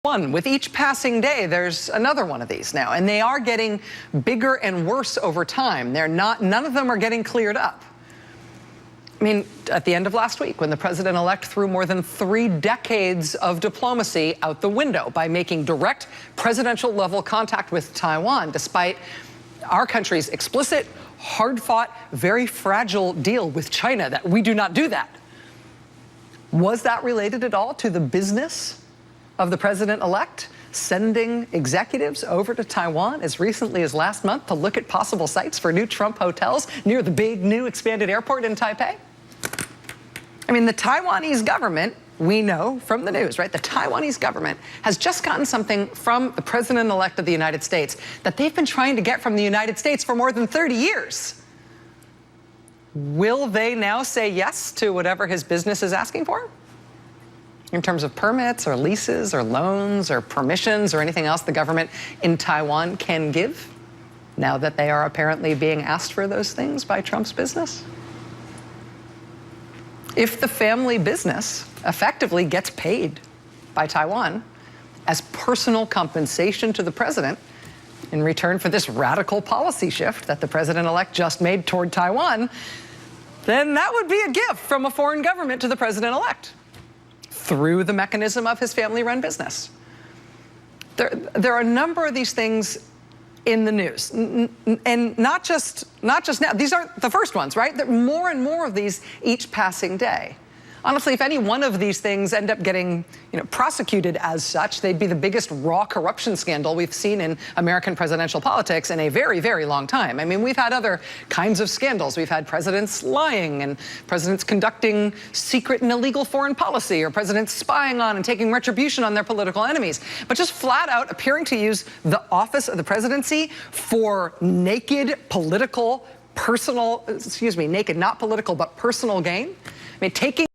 With each passing day, there's another one of these now, and they are getting bigger and worse over time. None of them are getting cleared up. I mean, at the end of last week, when the president-elect threw more than 3 decades of diplomacy out the window by making direct presidential-level contact with Taiwan, despite our country's explicit, hard-fought, very fragile deal with China that we do not do that. Was that related at all to the business of the president-elect sending executives over to Taiwan as recently as last month to look at possible sites for new Trump hotels near the big new expanded airport in Taipei? I mean, the Taiwanese government, we know from the news, right? The Taiwanese government has just gotten something from the president-elect of the United States that they've been trying to get from the United States for more than 30 years. Will they now say yes to whatever his business is asking for? In terms of permits or leases or loans or permissions or anything else the government in Taiwan can give, now that they are apparently being asked for those things by Trump's business? If the family business effectively gets paid by Taiwan as personal compensation to the president in return for this radical policy shift that the president-elect just made toward Taiwan, then that would be a gift from a foreign government to the president-elect through the mechanism of his family-run business. There are a number of these things in the news, and not just now. These aren't the first ones, right? There are more and more of these each passing day. Honestly, if any one of these things end up getting, prosecuted as such, they'd be the biggest raw corruption scandal we've seen in American presidential politics in a very, very long time. I mean, we've had other kinds of scandals. We've had presidents lying and presidents conducting secret and illegal foreign policy, or presidents spying on and taking retribution on their political enemies. But just flat out appearing to use the office of the presidency for naked political, naked, not political, but personal gain. I mean, taking